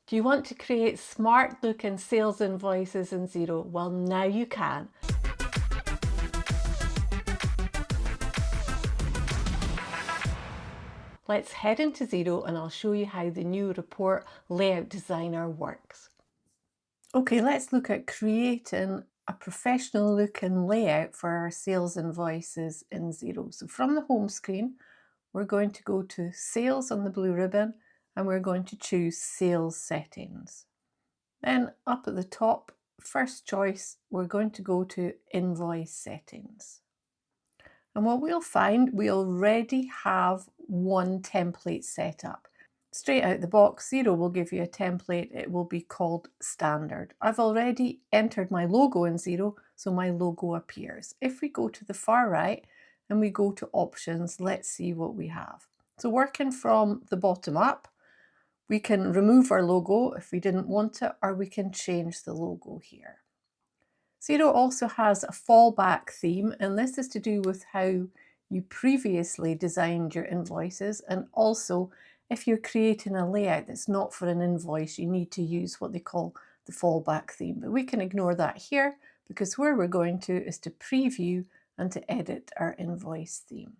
Do you want to create smart looking sales invoices in Xero? Well, now you can. Let's head into Xero and I'll show you how the new report layout designer works. Okay, let's look at creating a professional looking layout for our sales invoices in Xero. So from the home screen, we're going to go to Sales on the blue ribbon and we're going to choose Sales Settings. Then up at the top, first choice, we're going to go to Invoice Settings. And what we'll find, we already have one template set up. Straight out the box, Xero will give you a template. It will be called Standard. I've already entered my logo in Xero, so my logo appears. If we go to the far right and we go to Options, let's see what we have. So working from the bottom up, we can remove our logo if we didn't want it, or we can change the logo here. Xero also has a fallback theme, and this is to do with how you previously designed your invoices, and also if you're creating a layout that's not for an invoice, you need to use what they call the fallback theme. But we can ignore that here because where we're going to is to preview and to edit our invoice theme.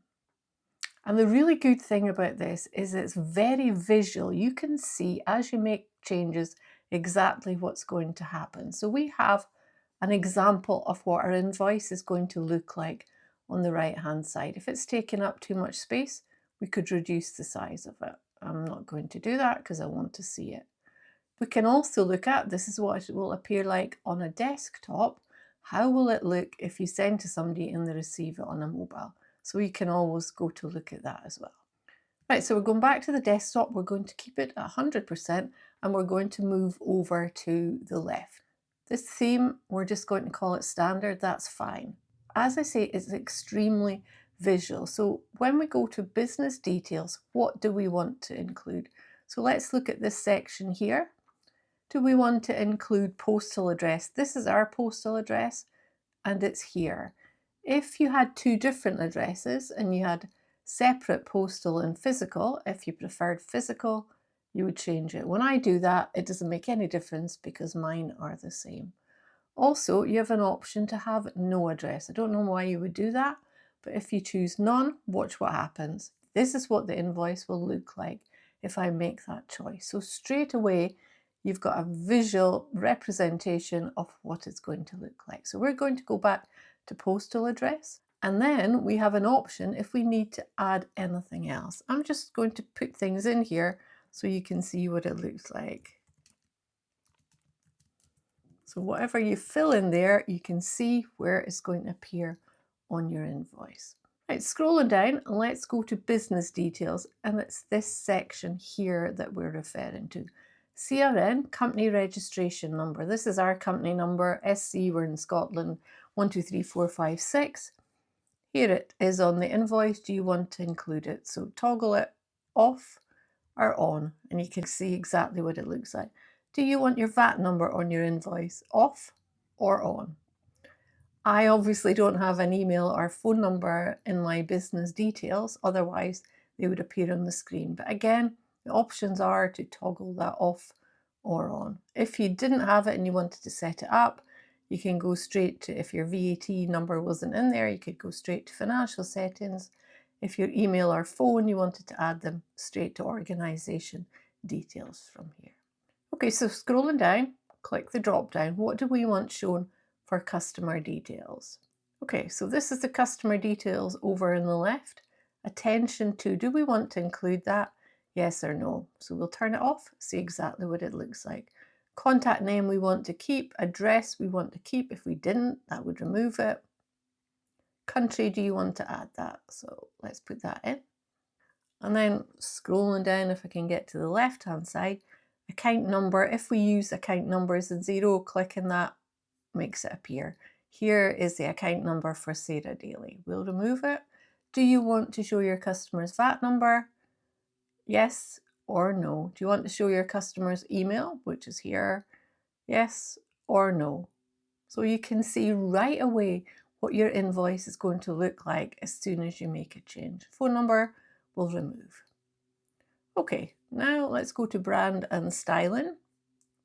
And the really good thing about this is it's very visual. You can see as you make changes exactly what's going to happen. So we have an example of what our invoice is going to look like on the right hand side. If it's taking up too much space, we could reduce the size of it. I'm not going to do that because I want to see it. We can also look at, this is what it will appear like on a desktop. How will it look if you send to somebody and they receive it on a mobile? So you can always go to look at that as well. Right, so we're going back to the desktop. We're going to keep it at 100% and we're going to move over to the left. This theme, we're just going to call it Standard. That's fine. As I say, it's extremely visual. So when we go to business details, what do we want to include? So let's look at this section here. Do we want to include postal address? This is our postal address and it's here. If you had two different addresses and you had separate postal and physical, if you preferred physical, you would change it. When I do that, it doesn't make any difference because mine are the same. Also, you have an option to have no address. I don't know why you would do that, but if you choose none, watch what happens. This is what the invoice will look like if I make that choice. So straight away, you've got a visual representation of what it's going to look like. So we're going to go back to postal address. And then we have an option if we need to add anything else. I'm just going to put things in here so you can see what it looks like. So whatever you fill in there, you can see where it's going to appear on your invoice. Right, scrolling down, let's go to business details, and it's this section here that we're referring to. CRN, company registration number. This is our company number, SC, we're in Scotland, 123456. Here it is on the invoice. Do you want to include it? So toggle it off or on, and you can see exactly what it looks like. Do you want your VAT number on your invoice off or on? I obviously don't have an email or phone number in my business details, otherwise they would appear on the screen. But again, the options are to toggle that off or on. If you didn't have it and you wanted to set it up, you can go straight to, if your VAT number wasn't in there, you could go straight to financial settings. If your email or phone, you wanted to add them straight to organization details from here. Okay, so scrolling down, click the drop down. What do we want shown for customer details? Okay, so this is the customer details over in the left. Attention to, do we want to include that? Yes or no? So we'll turn it off, see exactly what it looks like. Contact name we want to keep, address we want to keep. If we didn't, that would remove it. Country, do you want to add that? So let's put that in. And then scrolling down, if I can get to the left hand side, account number. If we use account numbers in Xero, clicking that makes it appear. Here is the account number for Sarah Daly. We'll remove it. Do you want to show your customer's VAT number? Yes or no. Do you want to show your customer's email, which is here? Yes or no. So you can see right away what your invoice is going to look like as soon as you make a change. Phone number we'll remove. Okay, now let's go to brand and styling.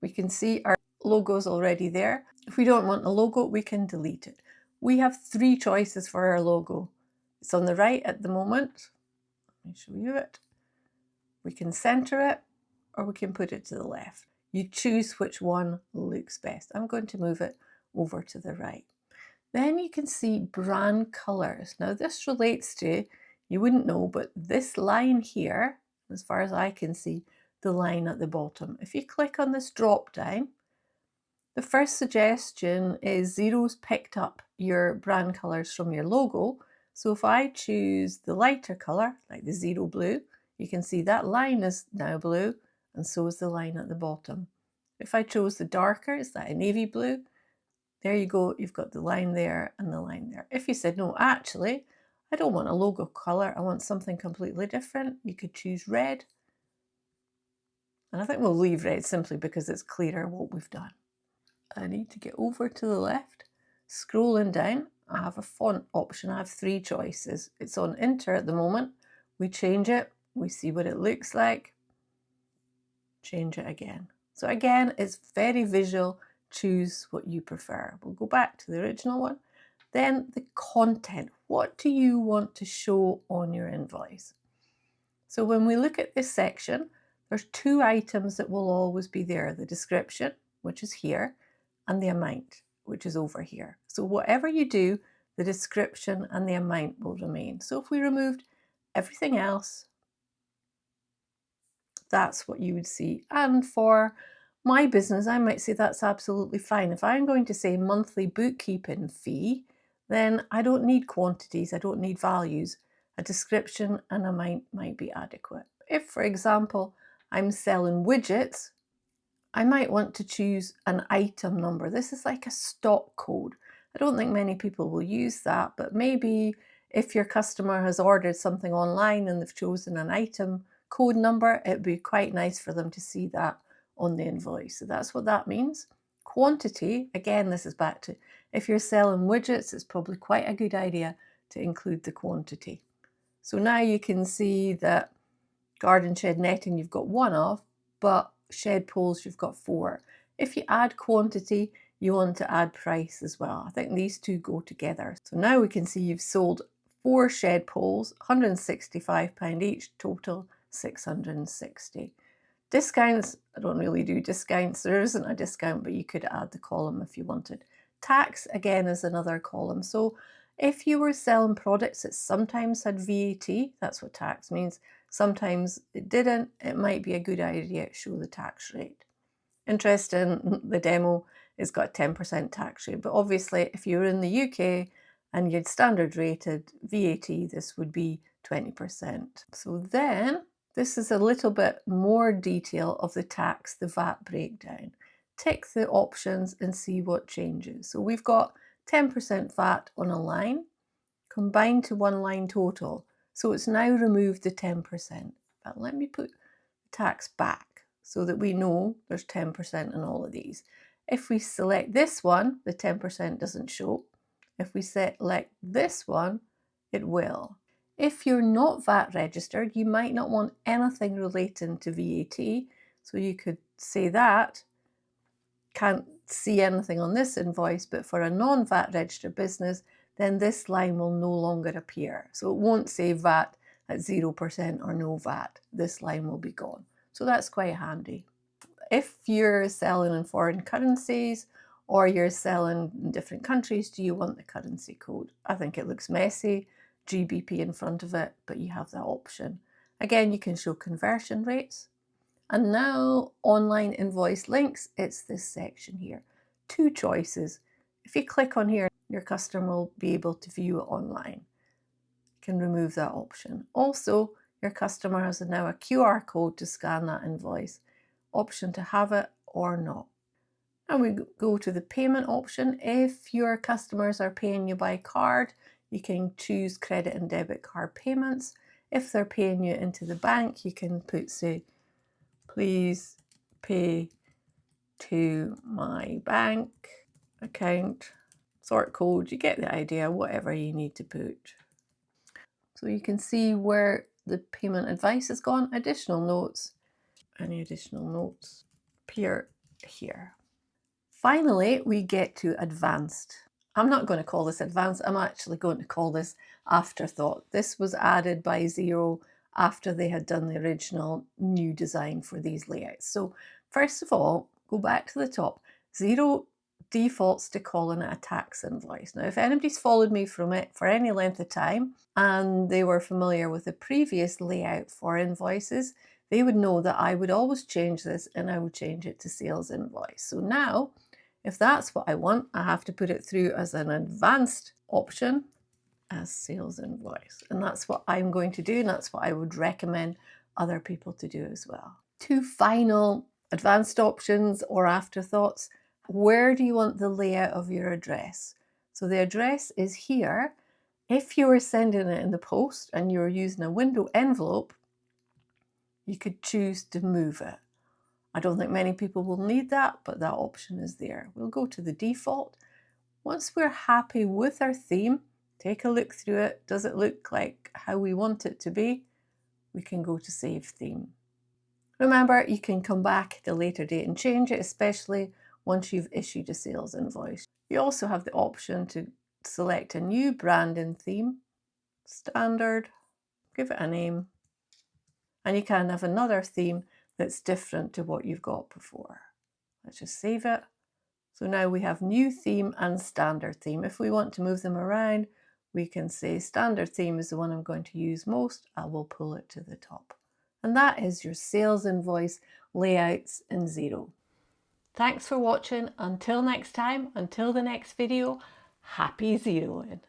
We can see our logo's already there. If we don't want the logo, we can delete it. We have 3 choices for our logo. It's on the right at the moment. Let me show you it. We can center it, or we can put it to the left. You choose which one looks best. I'm going to move it over to the right. Then you can see brand colors. Now this relates to, you wouldn't know, but this line here, as far as I can see, the line at the bottom. If you click on this drop down, the first suggestion is Xero's picked up your brand colors from your logo. So if I choose the lighter color, like the Xero blue, you can see that line is now blue, and so is the line at the bottom. If I chose the darker, is that a navy blue? There you go, you've got the line there and the line there. If you said, no, actually, I don't want a logo color, I want something completely different, you could choose red. And I think we'll leave red simply because it's clearer what we've done. I need to get over to the left. Scrolling down, I have a font option. I have 3 choices. It's on Enter at the moment. We change it, we see what it looks like. Change it again. So again, it's very visual. Choose what you prefer. We'll go back to the original one. Then the content. What do you want to show on your invoice? So when we look at this section, there's 2 items that will always be there. The description, which is here, and the amount, which is over here. So whatever you do, the description and the amount will remain. So if we removed everything else, that's what you would see. And for my business, I might say that's absolutely fine. If I'm going to say monthly bookkeeping fee, then I don't need quantities, I don't need values. A description and amount might be adequate. If, for example, I'm selling widgets, I might want to choose an item number. This is like a stock code. I don't think many people will use that, but maybe if your customer has ordered something online and they've chosen an item code number, it'd be quite nice for them to see that on the invoice. So that's what that means. Quantity, again, this is back to, if you're selling widgets, it's probably quite a good idea to include the quantity. So now you can see that garden shed netting you've got 1 of, but shed poles you've got 4. If you add quantity, you want to add price as well. I think these 2 go together. So now we can see you've sold 4 shed poles, £165 each, total 660. Discounts, I don't really do discounts. There isn't a discount, but you could add the column if you wanted. Tax, again, is another column. So if you were selling products that sometimes had VAT, that's what tax means, sometimes it didn't, it might be a good idea to show the tax rate. Interesting, the demo has got a 10% tax rate, but obviously if you're in the UK and you'd standard rated VAT, this would be 20%. So then, this is a little bit more detail of the tax, the VAT breakdown. Tick the options and see what changes. So we've got 10% VAT on a line, combined to 1 line total. So it's now removed the 10%. But let me put the tax back so that we know there's 10% in all of these. If we select this one, the 10% doesn't show. If we select this one, it will. If you're not VAT registered, you might not want anything relating to VAT. So you could say that, can't see anything on this invoice, but for a non-VAT registered business, then this line will no longer appear. So it won't say VAT at 0% or no VAT. This line will be gone. So that's quite handy. If you're selling in foreign currencies or you're selling in different countries, do you want the currency code? I think it looks messy, GBP in front of it, but you have that option. Again, you can show conversion rates. And now online invoice links, it's this section here. 2 choices. If you click on here, your customer will be able to view it online. You can remove that option. Also, your customer has now a QR code to scan that invoice. Option to have it or not. Now we go to the payment option. If your customers are paying you by card, you can choose credit and debit card payments. If they're paying you into the bank, you can put, say, please pay to my bank account, sort code, you get the idea, whatever you need to put. So you can see where the payment advice has gone, additional notes, any additional notes appear here. Finally, we get to advanced. I'm not going to call this advanced, I'm actually going to call this afterthought. This was added by Xero after they had done the original new design for these layouts. So first of all, go back to the top. Xero defaults to calling it a tax invoice. Now, if anybody's followed me from it for any length of time and they were familiar with the previous layout for invoices, they would know that I would always change this and I would change it to sales invoice. So now, if that's what I want, I have to put it through as an advanced option as sales invoice. And that's what I'm going to do, and that's what I would recommend other people to do as well. Two final advanced options or afterthoughts. Where do you want the layout of your address? So the address is here. If you were sending it in the post and you were using a window envelope, you could choose to move it. I don't think many people will need that, but that option is there. We'll go to the default. Once we're happy with our theme, take a look through it. Does it look like how we want it to be? We can go to Save Theme. Remember, you can come back at a later date and change it, especially once you've issued a sales invoice. You also have the option to select a new branding theme, standard, give it a name, and you can have another theme that's different to what you've got before. Let's just save it. So now we have new theme and standard theme. If we want to move them around, we can say standard theme is the one I'm going to use most. I will pull it to the top. And that is your sales invoice layouts in Xero. Thanks for watching. Until next time, until the next video, happy Xeroing.